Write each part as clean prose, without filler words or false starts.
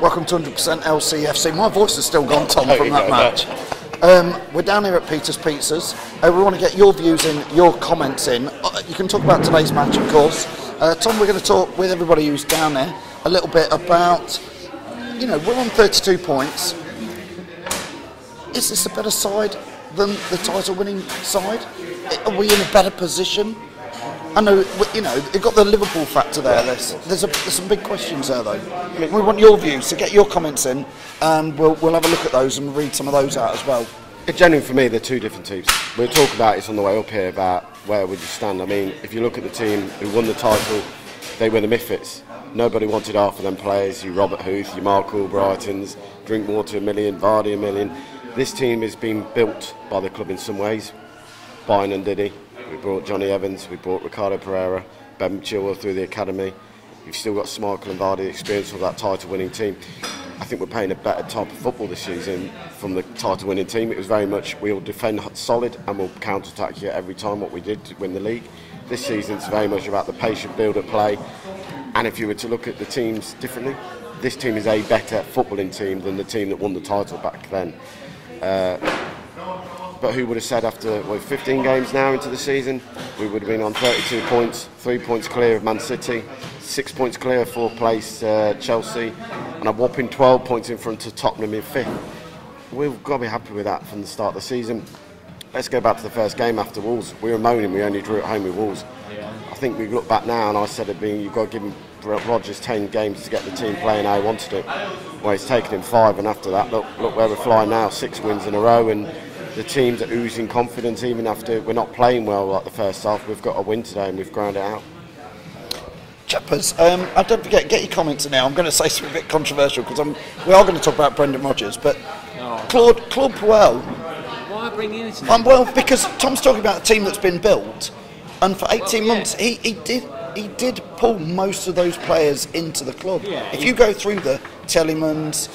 Welcome to 100% LCFC. My voice has still gone, Tom, from that match. We're down here at Peter's Pizzas. We want to get your views in, your comments in. You can talk about today's match, of course. Tom, we're going to talk with everybody who's down there a little bit about, you know, we're on 32 points. Is this a better side than the title-winning side? Are we in a better position? I know, you know, you've got the Liverpool factor there. There's some big questions there, though. We want your views, so get your comments in, and we'll have a look at those and read some of those out as well. Genuinely, for me, they're two different teams. We'll talk about this on the way up here about where would you stand. I mean, if you look at the team who won the title, they were the Misfits. Nobody wanted half of them players. You Robert Huth, you Mark Albrightons, Drinkwater $1 million, Vardy $1 million. This team has been built by the club in some ways. Bynum did he. We brought Johnny Evans, we brought Ricardo Pereira, Ben Chilwell through the academy. You've still got Schmeichel and Vardy experience of that title-winning team. I think we're playing a better type of football this season from the title-winning team. It was very much we'll defend solid and we'll counter-attack you every time, what we did to win the league. This season it's very much about the patient build-up play. And if you were to look at the teams differently, this team is a better footballing team than the team that won the title back then. But who would have said after 15 games now into the season, we would have been on 32 points, 3 points clear of Man City, 6 points clear of fourth place Chelsea, and a whopping 12 points in front of Tottenham in fifth. We've got to be happy with that from the start of the season. Let's go back to the first game after Wolves. We were moaning we only drew at home with Wolves. Yeah. I think we look back now and I said you've got to give Rodgers 10 games to get the team playing how he wanted it. Well, he's taken him 5, and after that, look where we're flying now, 6 wins in a row, and the teams are oozing confidence even after we're not playing well like the first half. We've got a win today and we've ground it out. Chappers, don't forget, get your comments in now. I'm going to say something a bit controversial because we are going to talk about Brendan Rodgers, but Claude Puel. Why bring in this? Well, because Tom's talking about a team that's been built, and for 18 months he did pull most of those players into the club. Yeah, if you go through the Telemans,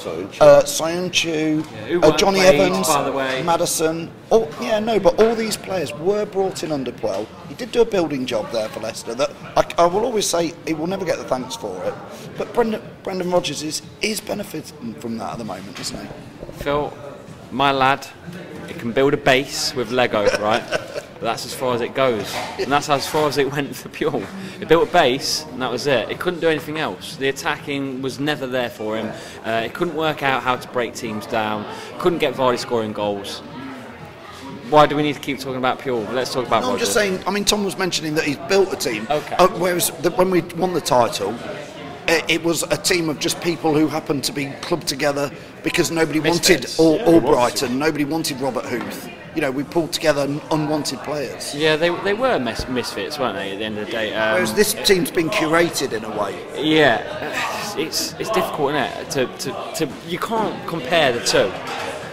Soyuncu, Johnny Evans, by the way. Maddison, but all these players were brought in under Puel. He did do a building job there for Leicester that I will always say he will never get the thanks for it. But Brendan Rodgers is benefiting from that at the moment, isn't he? Phil, my lad, he can build a base with Lego, right? But that's as far as it goes, and that's as far as it went for Puel. He built a base, and that was it. It couldn't do anything else. The attacking was never there for him. He couldn't work out how to break teams down. Couldn't get Vardy scoring goals. Why do we need to keep talking about Puel? Let's talk about Rodgers. I'm just saying. I mean, Tom was mentioning that he's built a team. Okay. Whereas when we won the title, it was a team of just people who happened to be clubbed together because nobody wanted Albrighton, nobody wanted Robert Huth. You know, we pulled together unwanted players. Yeah, they were misfits, weren't they, at the end of the day? Whereas this team's been curated in a way. Yeah, it's difficult, isn't it? You can't compare the two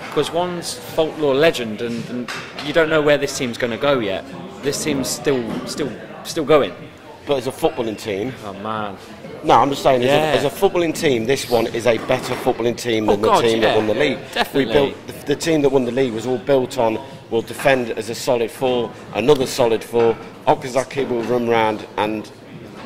because one's folklore legend, and you don't know where this team's going to go yet. This team's still going. But as a footballing team, oh man. No, I'm just saying, as a footballing team, this one is a better footballing team than the team that won the league. Definitely. The team that won the league was all built on, we'll defend as a solid 4, another solid 4, Okazaki will run round and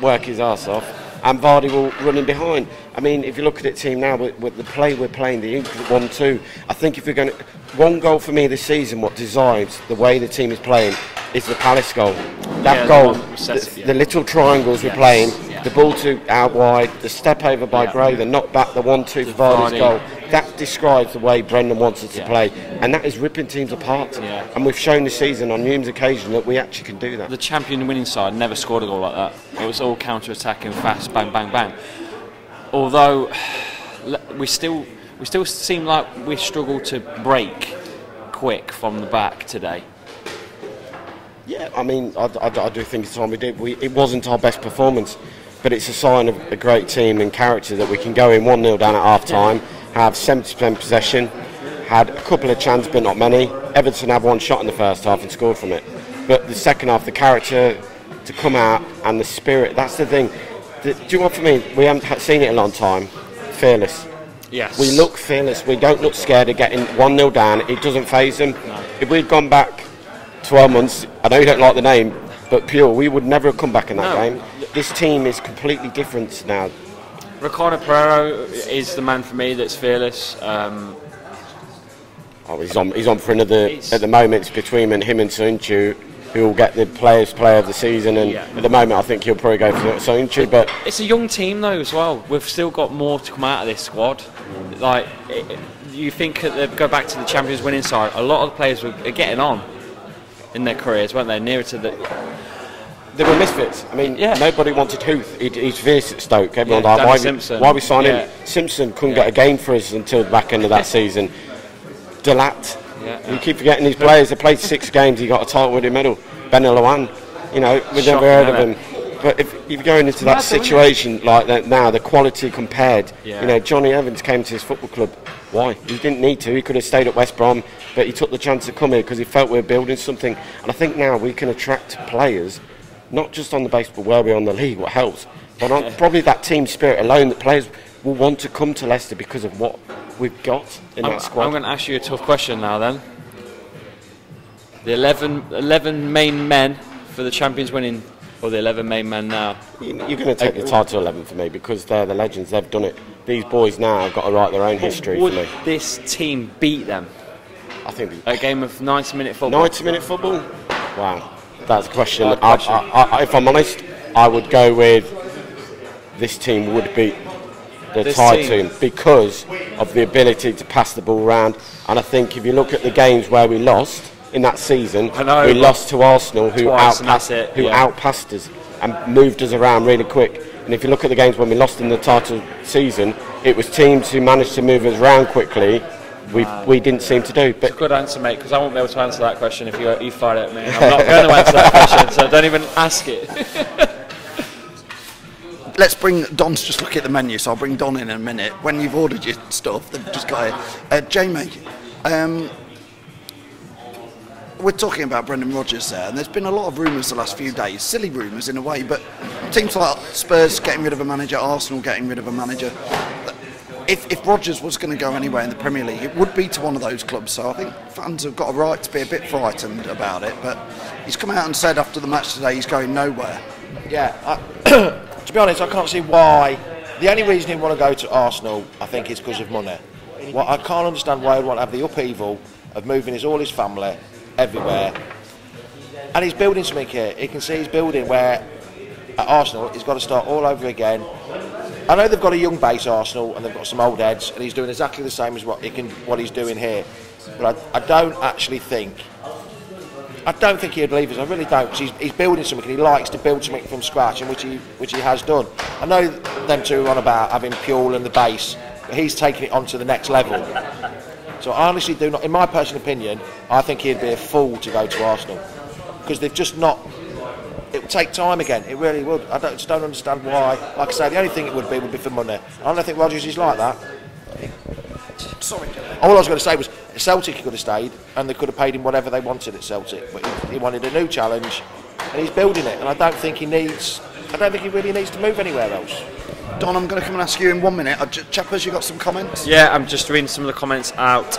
work his arse off, and Vardy will run in behind. I mean, if you look at the team now, with the play we're playing, the 1-2, I think if you're going to... One goal for me this season, what decides the way the team is playing, is the Palace goal. That goal, the little triangles we're playing, the ball out wide, the step over by Gray, the knock back, the 1-2 for Vardy's goal. That describes the way Brendan wants us to play, and that is ripping teams apart. Yeah. And we've shown this season on numerous occasions that we actually can do that. The champion winning side never scored a goal like that. It was all counter-attacking, fast, bang, bang, bang. Although we still seem like we struggle to break quick from the back today. Yeah, I mean, I do think it's time we did. It wasn't our best performance, but it's a sign of a great team and character that we can go in 1-0 down at half-time, have 70% possession, had a couple of chances but not many. Everton had one shot in the first half and scored from it. But the second half, the character to come out and the spirit, that's the thing. Do you know what, for me, we haven't seen it in a long time, fearless. Yes. We look fearless, we don't look scared of getting 1-0 down, it doesn't faze them. No. If we'd gone back 12 months, I know you don't like the name, but Puel, we would never have come back in that game. This team is completely different now. Ricardo Pereiro is the man for me that's fearless. He's on for another. At the moment, it's between him and Soyuncu, who will get the Player of the Season. And at the moment, I think he'll probably go for Soyuncu. But it's a young team though as well. We've still got more to come out of this squad. Like you think that they go back to the Champions winning side. A lot of the players are getting on in their careers, weren't they? Nearer to the. They were misfits. I mean, nobody wanted Huth. He's fierce at Stoke. Everyone like, why are we signing him? Simpson couldn't get a game for us until the back end of that season. Delat. You keep forgetting these players. They played 6 games. He got a title with him medal. Ben Alawan. You know, we've never heard of him. But if you're going into that situation like that now, the quality compared, you know, Johnny Evans came to his football club. Why? He didn't need to. He could have stayed at West Brom, but he took the chance to come here because he felt we were building something. And I think now we can attract players, not just on the base, but where we're on the league, what helps. But on probably that team spirit alone, that players will want to come to Leicester because of what we've got in that squad. I'm going to ask you a tough question now then. The 11 main men for the Champions winning, or the 11 main men now? You're going to take the title 11 for me because they're the legends. They've done it. These boys now have got to write their own history for me. Would this team beat them? I think a game of 90-minute football. 90-minute football? Wow, that's a question. If I'm honest, I would go with this team would beat the Thai team because of the ability to pass the ball around. And I think if you look at the games where we lost in that season, we lost to Arsenal, who outpassed us and moved us around really quick. And if you look at the games when we lost in the title season, it was teams who managed to move us around quickly. We didn't seem to do. But it's a good answer, mate, because I won't be able to answer that question if you fired at me. I'm not going to answer that question, so don't even ask it. Let's bring Don's just look at the menu, so I'll bring Don in a minute. When you've ordered your stuff, they've just got it. Jamie, we're talking about Brendan Rodgers there, and there's been a lot of rumours the last few days, silly rumours in a way, but teams like Spurs getting rid of a manager, Arsenal getting rid of a manager. If Rodgers was going to go anywhere in the Premier League, it would be to one of those clubs, so I think fans have got a right to be a bit frightened about it, but he's come out and said after the match today he's going nowhere. Yeah, to be honest, I can't see why. The only reason he'd want to go to Arsenal, I think, is because of money. Well, I can't understand why he'd want to have the upheaval of moving all his family everywhere. And he's building something here. You can see he's building where at Arsenal he's got to start all over again. I know they've got a young base, Arsenal, and they've got some old heads, and he's doing exactly the same as what he's doing here. But I don't actually think. I don't think he'd leave us. I really don't. Because he's building something, and he likes to build something from scratch, and which he has done. I know them two are on about having Puel and the base, but he's taking it on to the next level. So I honestly do not. In my personal opinion, I think he'd be a fool to go to Arsenal because they've just not. It would take time again. It really would. I just don't understand why. Like I say, the only thing it would be for money. I don't think Rodgers is like that. Sorry. All I was going to say was Celtic could have stayed and they could have paid him whatever they wanted at Celtic, but he wanted a new challenge and he's building it. And I don't think he really needs to move anywhere else. Don, I'm going to come and ask you in 1 minute. Chappers, you got some comments? Yeah, I'm just reading some of the comments out.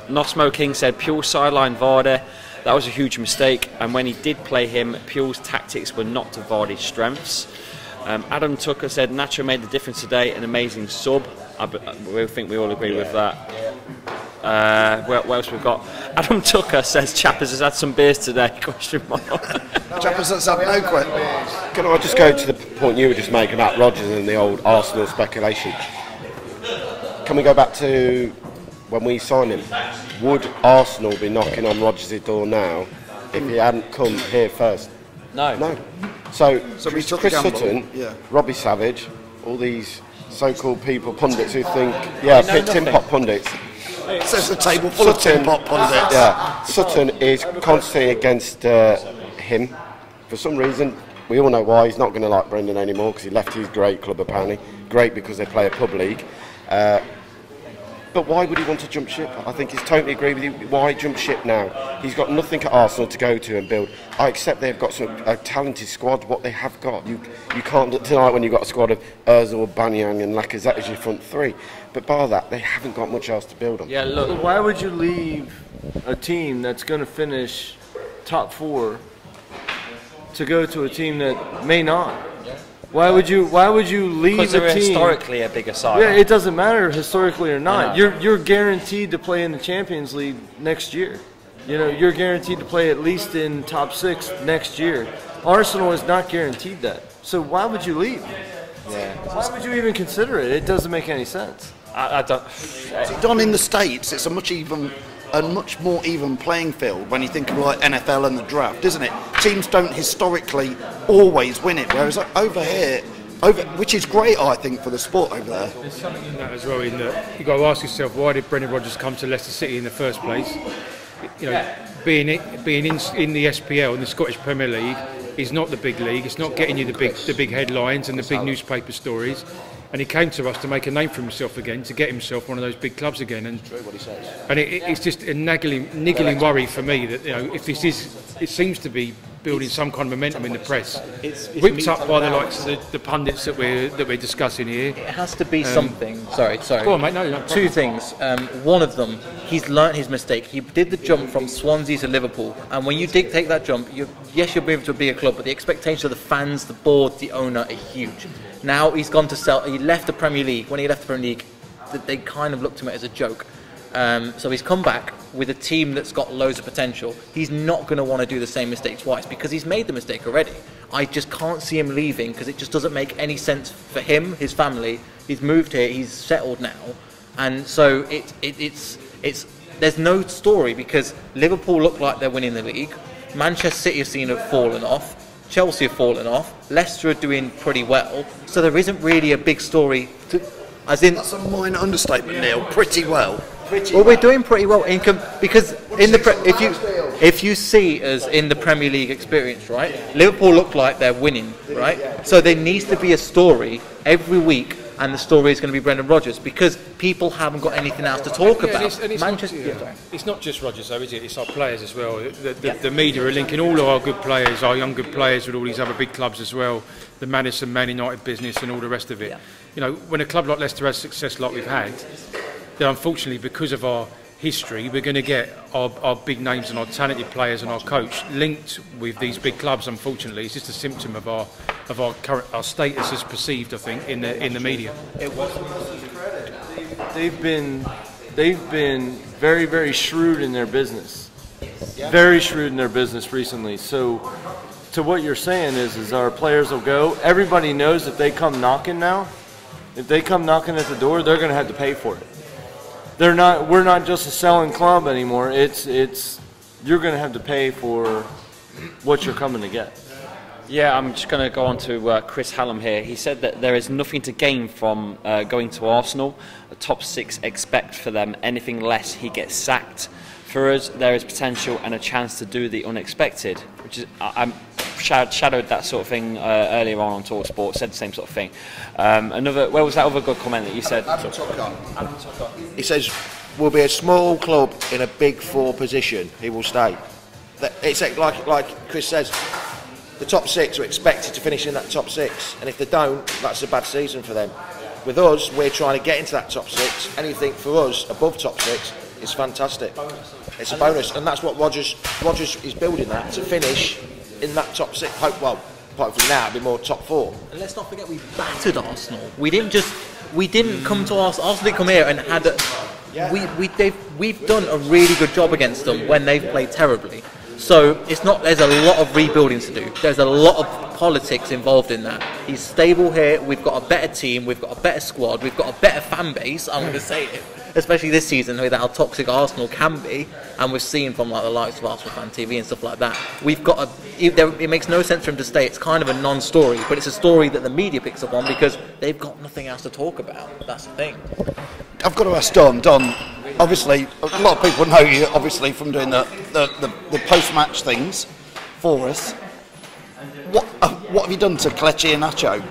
Nosmo King said Puel sideline Vardy. That was a huge mistake, and when he did play him, Puel's tactics were not to Vardy's strengths. Adam Tucker said Nacho made the difference today, an amazing sub. We think we all agree with that. What else we've got? Adam Tucker says Chappers has had some beers today, question mark. Chappers has had no quit. Can I just go to the point you were just making about Rodgers and the old Arsenal speculation? Can we go back to when we signed him? Would Arsenal be knocking on Rodgers' door now if he hadn't come here first? No. So we took a Chris gamble. Sutton, Yeah. Robbie Savage, all these so-called people, pundits who think, tin pot pundits. It says the table full of tin pot pundits. Yeah, Sutton is constantly against him. For some reason, we all know why. He's not going to like Brendan anymore because he left his great club apparently. Great because they play a pub league. But why would he want to jump ship? I think he's totally agree with you. Why jump ship now? He's got nothing at Arsenal to go to and build. I accept they've got a talented squad. What they have got, you can't deny when you've got a squad of Ozil, Banyang and Lacazette as your front three. But bar that, they haven't got much else to build on. Yeah, look. Why would you leave a team that's going to finish top 4 to go to a team that may not? Why would you leave Because a they're team? historically a bigger side. Yeah, it doesn't matter historically or not. know. You're guaranteed to play in the Champions League next year. You know, you're guaranteed to play at least in top 6 next year. Arsenal is not guaranteed that. So why would you leave? Yeah. Why would you even consider it? It doesn't make any sense. I don't. Done in the States, it's a much more even playing field when you think of like NFL and the draft, isn't it? Teams don't historically always win it, whereas over here, which is great, I think, for the sport over there. There's something in that as well. In that you've got to ask yourself, why did Brendan Rodgers come to Leicester City in the first place? You know, being in the SPL in the Scottish Premier League is not the big league. It's not getting you the big headlines and the big newspaper stories. And he came to us to make a name for himself again, to get himself one of those big clubs again. And it's just a niggling worry for me that, you know, if this is, it seems to be building some kind of momentum in the press. It's whipped up by the likes of the pundits that we're discussing here. It has to be something. Sorry. Go on, mate. No, Two things. One of them, he's learnt his mistake. He did the jump from Swansea to Liverpool, and when you take that jump, yes, you're moving to a bigger club, but the expectations of the fans, the board, the owner are huge. Now he's gone to sell. He left the Premier League. When he left the Premier League, they kind of looked at him as a joke. So he's come back with a team that's got loads of potential. He's not going to want to do the same mistake twice because he's made the mistake already. I just can't see him leaving because it just doesn't make any sense for him, his family. He's moved here. He's settled now, and so it's there's no story because Liverpool look like they're winning the league. Manchester City have fallen off. Chelsea have fallen off. Leicester are doing pretty well. So there isn't really a big story. As in, that's a minor understatement, Neil. Pretty well. Well, we're doing pretty well because in the if you see us in the Premier League experience, right? Liverpool look like they're winning, right? So there needs to be a story every week, and the story is going to be Brendan Rodgers because people haven't got anything else to talk about. It's not just Rodgers, though, is it? It's our players as well. The media are linking all of our good players, our young good players, with all these other big clubs as well. The Madison, Man United business, and all the rest of it. Yeah. You know, when a club like Leicester has success like we've had, then unfortunately, because of our history, we're going to get our big names and our talented players and our coach linked with these big clubs. Unfortunately, it's just a symptom of our current status as perceived, I think, in the media. They've been very, very shrewd in their business. Very shrewd in their business recently. So, to what you're saying is our players will go. Everybody knows if they come knocking now, if they come knocking at the door, they're going to have to pay for it. We're not just a selling club anymore. It's you're going to have to pay for what you're coming to get. Yeah, I'm just going to go on to Chris Hallam here. He said that there is nothing to gain from going to Arsenal. The top 6 expect for them anything less, he gets sacked. For us, there is potential and a chance to do the unexpected, which is I shadowed that sort of thing earlier on Talk Sport. Said the same sort of thing. Where was that other good comment that you said? Adam He says, "We'll be a small club in a big 4 position. He will stay." It's like Chris says. The top 6 are expected to finish in that top 6, and if they don't, that's a bad season for them. With us, we're trying to get into that top 6. Anything for us above top 6 is fantastic. It's a bonus, and that's what Rodgers is building that to finish in that top 6. Hopefully now it'll be more top 4. And let's not forget we battered Arsenal. We didn't come to Arsenal. Arsenal didn't come here and had we've done a really good job against them when they've played terribly. So it's not. There's a lot of rebuilding to do. There's a lot of politics involved in that. He's stable here. We've got a better team. We've got a better squad. We've got a better fan base. I'm going to say it, especially this season with how toxic Arsenal can be, and we've seen from like the likes of Arsenal Fan TV and stuff like that. We've got it makes no sense for him to stay. It's kind of a non-story, but it's a story that the media picks up on because they've got nothing else to talk about. That's the thing. I've got to ask Don. Don, obviously, a lot of people know you, obviously, from doing the post-match things for us. What have you done to Kelechi and Nacho?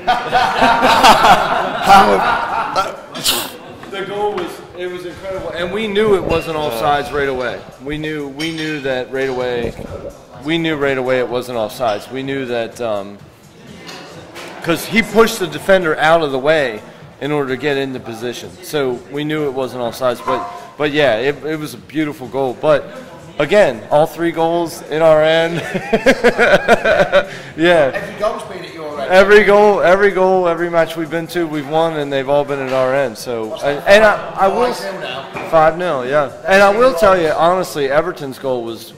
The goal was incredible, and we knew it wasn't offsides right away. We knew that right away. We knew right away it wasn't offsides. We knew that because he pushed the defender out of the way in order to get into position. So we knew it wasn't offsides, but yeah, it was a beautiful goal. But again, all 3 goals in our end. Yeah. Every goal's been at your end. every goal, every match we've been to, we've won, and they've all been at our end. So, and I will 5-0, yeah. And I will tell you honestly, Everton's goal was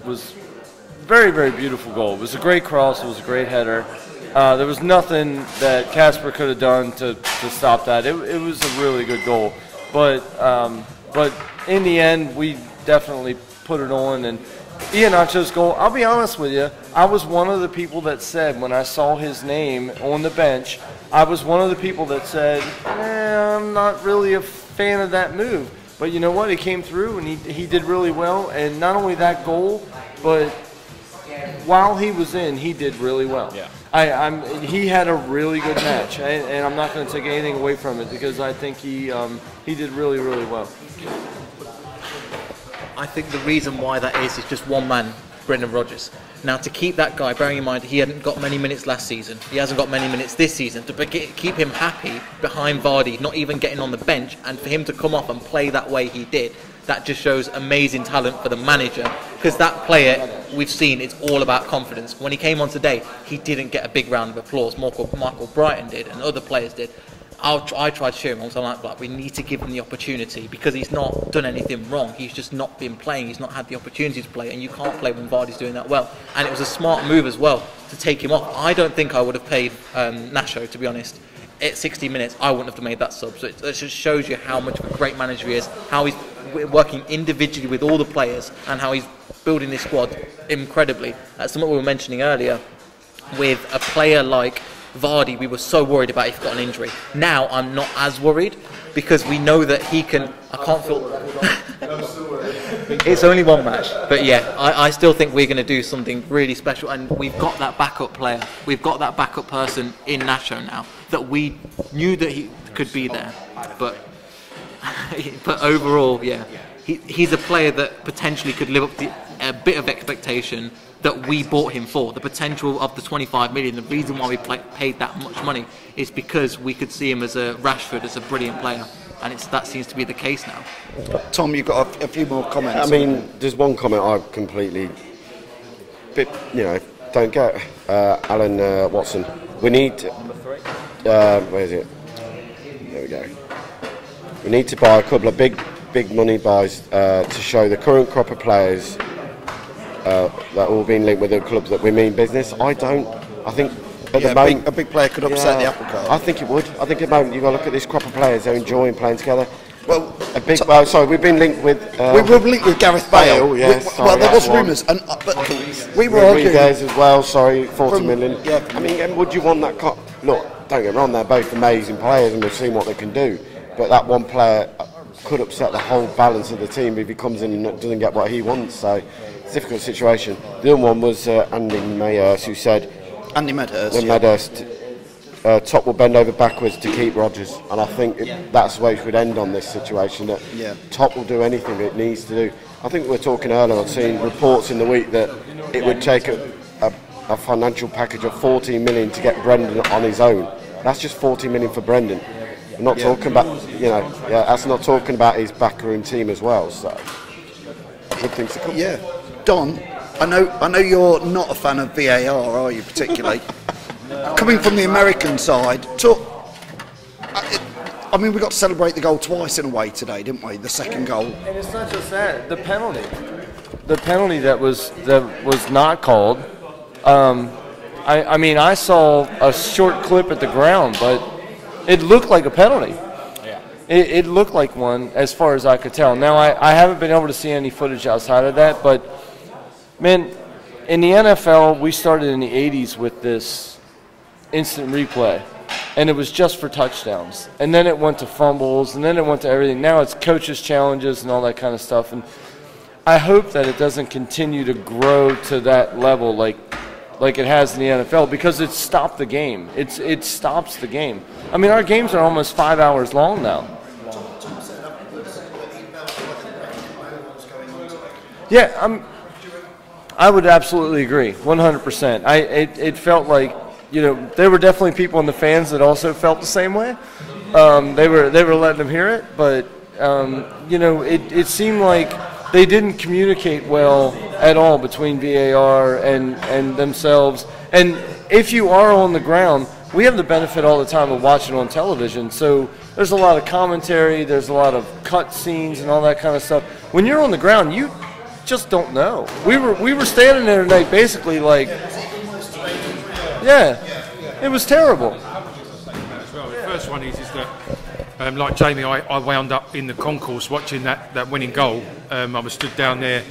very, very beautiful goal. It was a great cross. It was a great header. There was nothing that Casper could have done to stop that. It was a really good goal, but in the end, we definitely put it on. And Iheanacho's goal, I'll be honest with you, I was one of the people that said when I saw his name on the bench, I was one of the people that said, I'm not really a fan of that move. But you know what? He came through and he did really well. And not only that goal, but while he was in, he did really well. Yeah. He had a really good match, and I'm not going to take anything away from it because I think he did really, really well. I think the reason why that is just one man, Brendan Rodgers. Now, to keep that guy, bearing in mind he hadn't got many minutes last season, he hasn't got many minutes this season, to keep him happy behind Vardy, not even getting on the bench, and for him to come off and play that way he did, that just shows amazing talent for the manager. Because that player, we've seen, it's all about confidence. When he came on today, he didn't get a big round of applause. Michael Brighton did, and other players did. I tried to show him, I was like, we need to give him the opportunity because he's not done anything wrong. He's just not been playing. He's not had the opportunity to play, and you can't play when Vardy's doing that well. And it was a smart move as well to take him off. I don't think I would have paid Nacho, to be honest. At 60 minutes, I wouldn't have made that sub. So it just shows you how much of a great manager he is, how he's working individually with all the players, and how he's building this squad incredibly. That's something we were mentioning earlier. With a player like Vardy, we were so worried about if he got an injury. Now I'm not as worried because we know that he can. I can't feel. It's only one match, but yeah, I still think we're going to do something really special, and we've got that backup player. We've got that backup person in Nacho now that we knew that he could be there, but overall, yeah, he's a player that potentially could live up to a bit of expectation that we bought him for. The potential of the 25 million, the reason why we paid that much money is because we could see him as a Rashford, as a brilliant player, and that seems to be the case now. Tom, you've got a few more comments. I mean, there's one comment I completely, don't get. Alan Watson. We need. Where is it? There we go. We need to buy a couple of big money buys to show the current crop of players that all been linked with the clubs that we mean business. I think at the moment a big player could upset the apple cart. I think it would. I think at the moment you've got to look at this crop of players. They're enjoying playing together. Well, we've been linked with. We were linked with Gareth Bale. Yes. There was rumours, but we were arguing. Rodriguez as well. 40 million. Yeah. I mean, would you want that? Look, don't get me wrong. They're both amazing players, and we've seen what they can do. But that one player could upset the whole balance of the team if he comes in and doesn't get what he wants. So it's a difficult situation. The other one was Andy Medhurst, who said. Andy Medhurst. Top will bend over backwards to keep Rodgers, and I think that's the way it would end on this situation. That Top will do anything it needs to do. I think we were talking earlier. I've seen reports in the week that it would take a financial package of 14 million to get Brendan on his own. That's just 40 million for Brendan. I'm not talking about that's not talking about his backroom team as well. So good things to come. Yeah, Don. I know you're not a fan of VAR, are you particularly? Coming from the American side, I mean, we got to celebrate the goal twice in a way today, didn't we? The second goal. And it's not just that. The penalty that was not called. I mean, I saw a short clip at the ground, but it looked like a penalty. Yeah. It looked like one, as far as I could tell. Now, I haven't been able to see any footage outside of that, but man, in the NFL, we started in the 80s with this instant replay, and it was just for touchdowns, and then it went to fumbles, and then it went to everything. Now it's coaches' challenges and all that kind of stuff, and I hope that it doesn't continue to grow to that level like it has in the NFL, because it stopped the game. It stops the game. I mean, our games are almost 5 hours long now. Yeah, I would absolutely agree, 100%. It felt like, there were definitely people in the fans that also felt the same way. They were letting them hear it, but it seemed like they didn't communicate well at all between VAR and themselves. And if you are on the ground, we have the benefit all the time of watching on television. So there's a lot of commentary, there's a lot of cut scenes and all that kind of stuff. When you're on the ground, you just don't know. We were standing there tonight basically like, yeah, it was terrible. Well, the first one is that, like Jamie, I wound up in the concourse watching that winning goal. I was stood down there,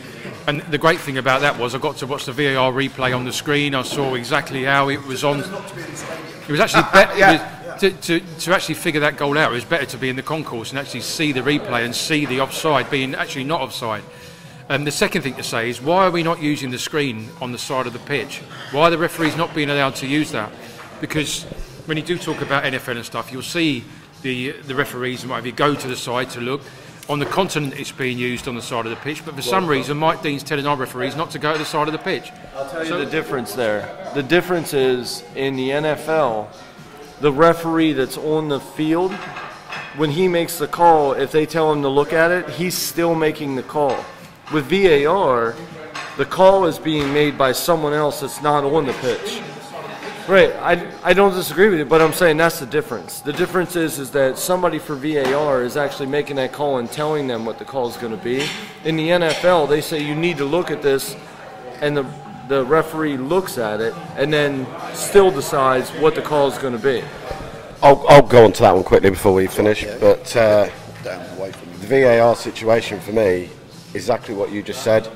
and the great thing about that was I got to watch the VAR replay on the screen. I saw exactly how it was on. It was actually better to actually figure that goal out. It was better to be in the concourse and actually see the replay and see the offside being actually not offside. The second thing to say is, why are we not using the screen on the side of the pitch? Why are the referees not being allowed to use that? Because when you do talk about NFL and stuff, you'll see the referees and whatever, you go to the side to look. On the continent, it's being used on the side of the pitch, but for some reason, Mike Dean's telling our referees not to go to the side of the pitch. I'll tell you the difference there. The difference is, in the NFL, the referee that's on the field, when he makes the call, if they tell him to look at it, he's still making the call. With VAR, the call is being made by someone else that's not on the pitch. Right, I don't disagree with you, but I'm saying that's the difference. The difference is that somebody for VAR is actually making that call and telling them what the call is going to be. In the NFL, they say you need to look at this, and the referee looks at it and then still decides what the call is going to be. I'll go on to that one quickly before we finish, but the VAR situation for me, exactly what you just said.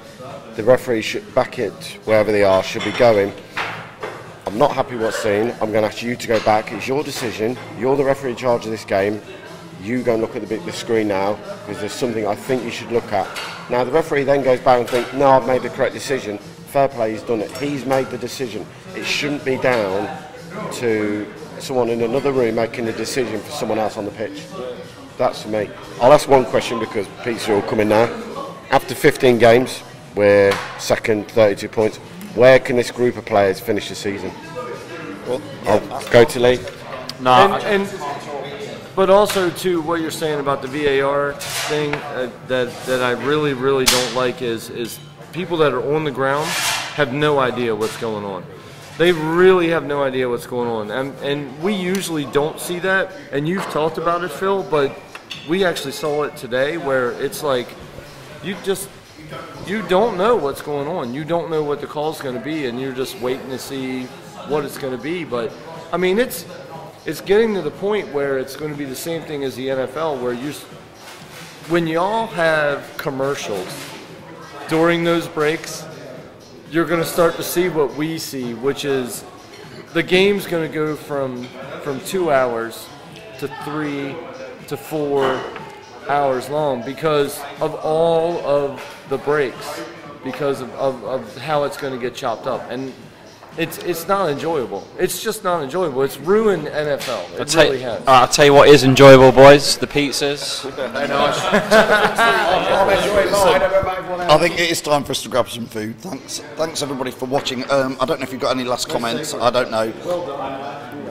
The referee should back it wherever they are, should be going. I'm not happy with what's seen. I'm going to ask you to go back. It's your decision. You're the referee in charge of this game. You go and look at the screen now, because there's something I think you should look at. Now the referee then goes back and thinks, no, I've made the correct decision. Fair play, he's done it. He's made the decision. It shouldn't be down to someone in another room making the decision for someone else on the pitch. That's for me. I'll ask one question because Pete's all coming now. After 15 games, we're second, 32 points. Where can this group of players finish the season? Well, I'll go to Lee. No, but also to what you're saying about the VAR thing that I really don't like is people that are on the ground have no idea what's going on. They really have no idea what's going on, and we usually don't see that. And you've talked about it, Phil, but we actually saw it today, where it's like you don't know what's going on. You don't know what the call's going to be, and you're just waiting to see what it's going to be. But I mean, it's getting to the point where it's going to be the same thing as the NFL, where when y'all have commercials during those breaks, you're going to start to see what we see, which is the game's going to go from 2 hours to 3 to 4 hours long because of all of the breaks, because of how it's going to get chopped up. And it's not enjoyable. It's just not enjoyable. It's ruined NFL. It really has. I'll tell you what is enjoyable, boys. The pizzas. I think it is time for us to grab some food. Thanks everybody for watching. I don't know if you've got any last comments. I don't know.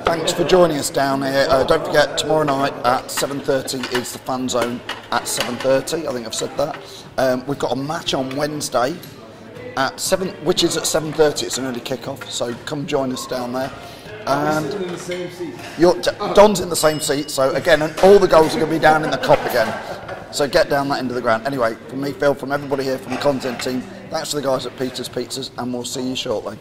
Thanks for joining us down here. Don't forget, tomorrow night at 7:30 is the Fan Zone at 7:30. I think I've said that. We've got a match on Wednesday at 7, which is at 7:30. It's an early kick-off, so come join us down there. And in the same seat. Don's in the same seat, so again, all the goals are going to be down in the Kop again. So get down that end of the ground. Anyway, from me, Phil, from everybody here from the content team, thanks to the guys at Peter's Pizzas, and we'll see you shortly.